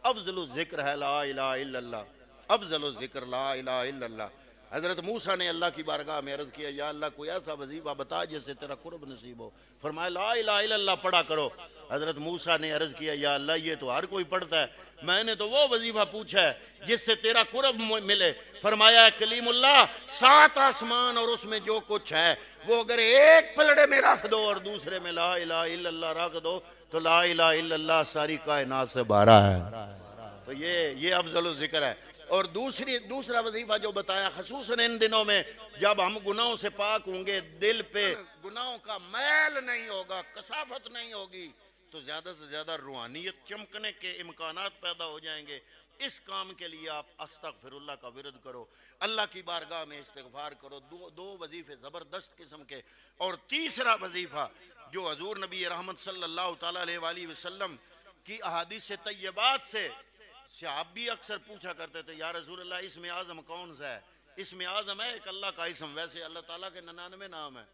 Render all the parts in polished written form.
افضل الذکر ہے لا الہ الا اللہ، افضل الذکر لا الہ الا اللہ۔ حضرت موسیٰ نے اللہ کی بارگاہ میں عرض کیا یا اللہ کوئی ایسا وظیفہ بتا جس سے تیرا قرب نصیب ہو، فرمایا لا الہ الا اللہ پڑھا کرو۔ حضرت موسیٰ نے عرض کیا یا اللہ یہ تو ہر کوئی پڑھتا ہے، میں نے تو وہ وظیفہ پوچھا ہے جس سے تیرا قرب ملے۔ فرمایا کلیم اللہ 7 آسمان اور اس میں جو کچھ ہے وہ اگر ایک پلڑے میں رکھ دو اور دوسرے میں لا الہ الا اللہ رکھ دو تو لا الہ الا اللہ ساری کائنات سے بارہ ہے۔ تو یہ افضل الذکر ہے۔ اور دوسرا وظیفہ جو بتایا خصوصاً ان دنوں میں جب ہم گناہوں سے پاک ہوں گے، دل پہ گناہوں کا میل نہیں ہوگا، کثافت نہیں ہوگی، تو زیادہ سے زیادہ روحانیت چمکنے کے امکانات پیدا ہو جائیں گے۔ اس کام کے لیے آپ استغفر اللہ کا ورد کرو، اللہ کی بارگاہ میں استغفار کرو، دو وظیفے زبردست قسم کے۔ اور تیسرا وظیفہ جو حضور نبی رحمت صلی اللہ تعالیٰ علیہ وآلہ وسلم کی احادیث طیبات سے صحابی اکثر پوچھا کرتے تھے یا رسول اللہ اسم اعظم کون سا ہے؟ اسم اعظم ہے ایک اللہ کا اسم، ویسے اللہ تعالیٰ کے 99 نام ہیں،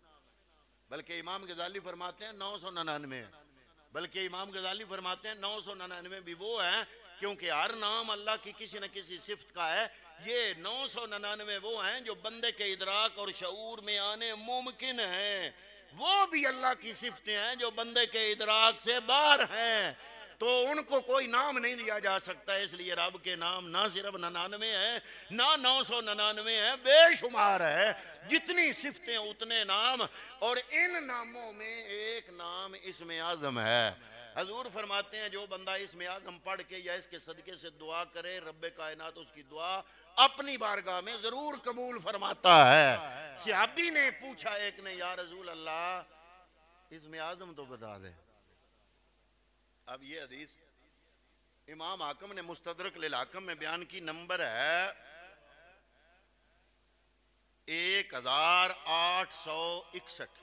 بلکہ امام غزالی فرماتے ہیں 999 ہیں، بلکہ امام غزالی فرماتے ہیں 999 بھی وہ ہیں کیونکہ ہر نام اللہ کی کسی نہ کسی صفت کا ہے۔ یہ 999 وہ ہیں جو بندے کے ادراک اور شعور میں آنے ممکن ہیں، وہ بھی اللہ کی صفتیں ہیں جو بندے کے ادراک سے باہر ہیں، تو ان کو کوئی نام نہیں دیا جا سکتا۔ اس لیے رب کے نام نہ صرف 99 ہیں نہ 999 ہیں، بے شمار ہے، جتنی صفتیں اتنے نام، اور ان ناموں میں ایک نام اسم اعظم ہے۔ حضور فرماتے ہیں جو بندہ اسم اعظم پڑھ کے یا اس کے صدقے سے دعا کرے، رب کائنات اس کی دعا اپنی بارگاہ میں ضرور قبول فرماتا ہے۔ صحابی نے پوچھا ایک نے یا رسول اللہ اسم اعظم تو بتا دے۔ اب یہ حدیث امام حاکم نے مستدرک للحاکم میں بیان کی، نمبر ہے 1861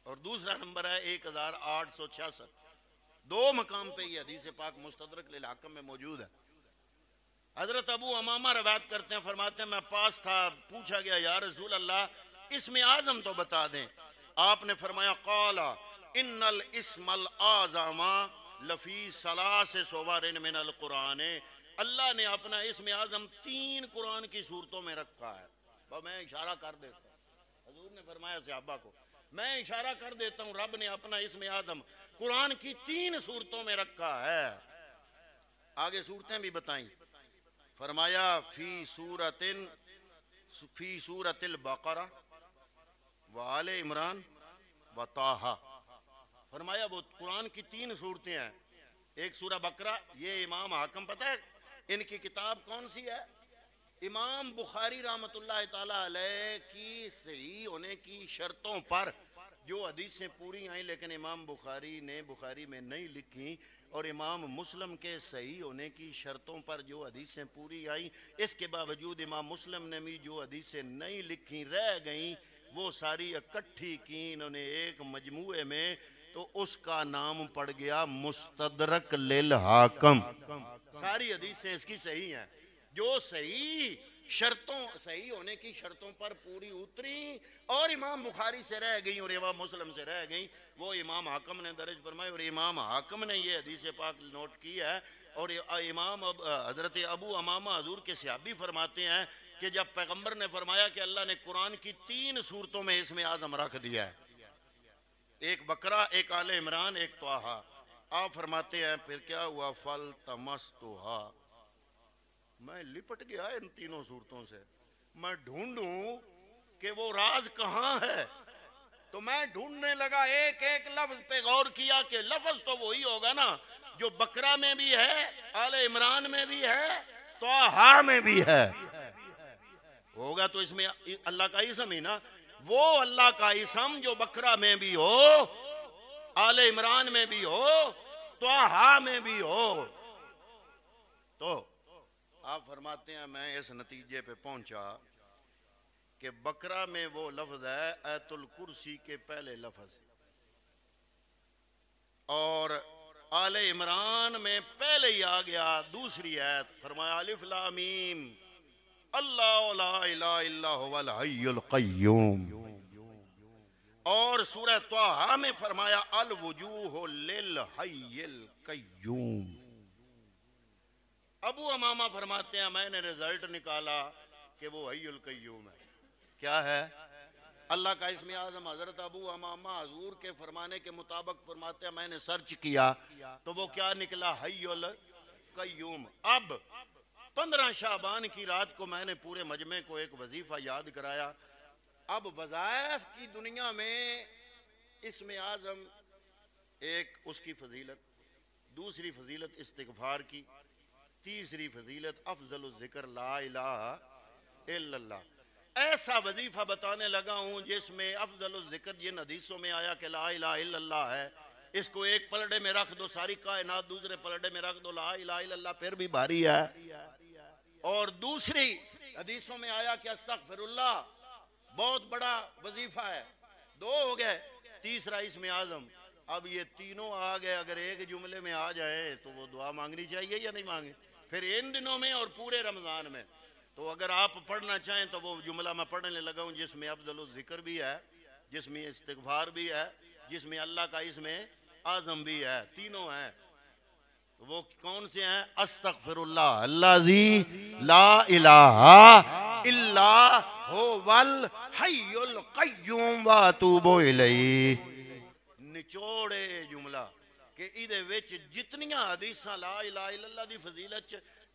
اور دوسرا نمبر ہے 1866، 2 مقام پہ یہ حدیث پاک مستدرک للحاکم میں موجود ہے۔ حضرت ابو امامہ روایت کرتے ہیں، فرماتے ہیں میں پاس تھا، پوچھا گیا یا رسول اللہ اسم اعظم تو بتا دیں۔ آپ نے فرمایا قال ان الاسم الاعظم لفی ثلاث سور من القرآن، اللہ نے اپنا اسم اعظم 3 قرآن کی صورتوں میں رکھا ہے۔ میں اشارہ کر دیتا ہوں، حضور نے فرمایا صحابہ کو میں اشارہ کر دیتا ہوں، رب نے اپنا اسم اعظم قرآن کی 3 صورتوں میں رکھا ہے۔ آگے صورتیں بھی بتائیں، فرمایا فی سورۃ البقرہ وآل عمران و طٰہٰ، فرمایا وہ قرآن کی 3 صورتیں ہیں، ایک سورہ بقرہ، یہ امام حاکم پتہ ہے ان کی کتاب کون سی ہے؟ امام بخاری رحمت اللہ تعالیٰ علیہ کی صحیح ہونے کی شرطوں پر جو حدیثیں پوری آئیں لیکن امام بخاری نے بخاری میں نہیں لکھی، اور امام مسلم کے صحیح ہونے کی شرطوں پر جو حدیثیں پوری آئیں، اس کے باوجود امام مسلم نے بھی جو حدیثیں نہیں لکھی رہ گئیں وہ ساری اکٹھی کی انہوں نے ایک مجموعے میں، تو اس کا نام پڑ گیا مستدرک للحاکم۔ ساری حدیثیں اس کی صحیح ہیں، جو صحیح ہونے کی شرطوں پر پوری اتری اور امام بخاری سے رہ گئیں اور امام مسلم سے رہ گئیں، وہ امام حاکم نے درج فرمائی، اور امام حاکم نے یہ حدیث پاک نوٹ کی ہے۔ اور امام حضرت ابو امامہ حضور کے صحابی فرماتے ہیں کہ جب پیغمبر نے فرمایا کہ اللہ نے قرآن کی 3 صورتوں میں اسم اعظم رکھ دیا ہے، ایک بقرہ، ایک آل عمران، ایک طٰہٰ، آپ فرماتے ہیں پھر کیا ہوا فَالْتَمَسْتُهَا، میں لپٹ گیا ان 3 صورتوں سے، میں ڈھونڈوں کہ وہ راز کہاں ہے، تو میں ڈھونڈنے لگا، ایک ایک لفظ پہ غور کیا کہ لفظ تو وہی ہوگا نا جو بقرہ میں بھی ہے، آل عمران میں بھی ہے، طٰہٰ میں بھی ہے، ہوگا تو اس میں اللہ کا اسم ہی نا، وہ اللہ کا اسم جو بقرہ میں بھی ہو، آل عمران میں بھی ہو، طٰہٰ میں بھی ہو۔ تو آپ فرماتے ہیں میں اس نتیجے پہ پہنچا کہ بقرہ میں وہ لفظ ہے آیت الکرسی کے پہلے لفظ، اور آل عمران میں پہلے ہی آ گیا دوسری آیت، فرمایا الف لام میم اللہ لا الہ الا هو الحی القیوم، اور سورہ طٰہٰ میں فرمایا الوجوہ للحی القیوم۔ ابو امامہ فرماتے ہیں میں نے رزلٹ نکالا کہ وہ حی القیوم ہے. کیا ہے؟ اللہ کا اسم اعظم. حضرت ابو امامہ حضور کے فرمانے کے مطابق فرماتے ہیں میں نے سرچ کیا تو وہ کیا نکلا؟ حی القیوم. اب 15 شعبان کی رات کو میں نے پورے مجمع کو ایک وظیفہ یاد کرایا. اب وظائف کی دنیا میں اسم اعظم ایک اس کی فضیلت، دوسری فضیلت استغفار کی، تیسری فضیلت افضل الذکر لا الہ الا اللہ. ایسا وظیفہ بتانے لگا ہوں جس میں افضل الذکر جن حدیثوں میں آیا کہ لا الہ الا اللہ ہے، اس کو ایک پلڑے میں رکھ دو ساری کائنات، دوسرے پلڑے میں رکھ دو لا الہ الا اللہ، پھر بھی بھاری ہے. اور دوسری حدیثوں میں آیا کہ استغفر اللہ بہت بڑا وظیفہ ہے. دو ہو گئے. تیسرا اسم اعظم. اب یہ تینوں آ گئے، اگر ایک جملے میں آ جائے تو وہ دعا مانگنی چاہیے یا نہیں مانگے؟ پھر ان دنوں میں اور پورے رمضان میں. تو اگر آپ پڑھنا چاہیں تو وہ جملہ میں پڑھنے لگا ہوں جس میں افضل الذکر بھی ہے، جس میں استغفار بھی ہے، جس میں اللہ کا اسم اعظم بھی ہے، تینوں ہیں. وہ کون سے ہیں؟ استغفر اللہ الذی لا الہ الا هو الحی القیوم واتوب الیہ. نچوڑے جملہ کہ ایدے وچ جتنیاں حدیثاں لا الہ الا اللہ دی فضیلت،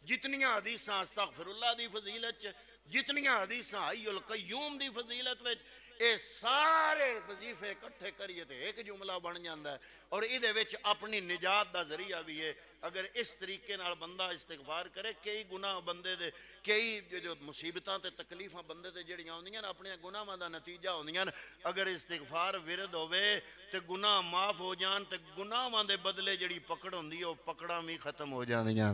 جتنیاں حدیثاں استغفر اللہ دی فضیلت، جتنیاں حدیثاں حی القیوم دی فضیلت وچ، اے سارے وظیفے اکٹھے کریے تے ایک جملہ بن جاندا ہے. اور ایدے وچ اپنی نجات دا ذریعہ بھی ہے. اگر اس طریقے نال بندہ استغفار کرے، کئی گناہ بندے دے، کئی جو مصیبتاں تے تکلیفاں بندے تے جڑیاں ہوندیاں نا اپنے گناہاں دا نتیجہ ہوندیاں. اگر استغفار ورد ہوئے تے گناہ معاف ہو جان تے گناہاں دے بدلے جڑی پکڑ ہوندی ہے وہ پکڑاں بھی ختم ہو جاندیاں.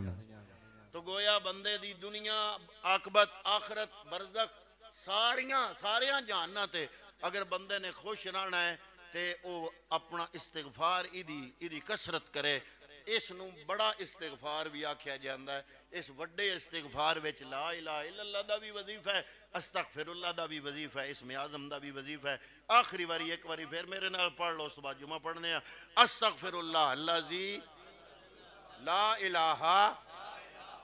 تو گویا بندے دی دنیا، عاقبت، آخرت، برزخ ساریاں جہاناں تے اگر بندے نے خوش رہنا ہے تے او اپنا استغفار ایدی کثرت کرے. اس نو بڑا استغفار بھی آکھیا جاندا ہے. اس وڈے استغفار وچ لا الہ الا اللہ دا بھی وظیفہ ہے، استغفر اللہ دا بھی وظیفہ ہے، اسم اعظم دا بھی وظیفہ ہے. آخری واری ایک واری پھر میرے نال پڑھ لو، اس بعد جمعہ پڑھنے ہیں. استغفر اللہ الذی لا الہ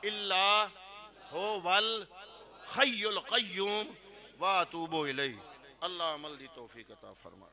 الا هو الحی القیوم واتوب الیہ. اللہ عمل دی توفیق عطا فرما.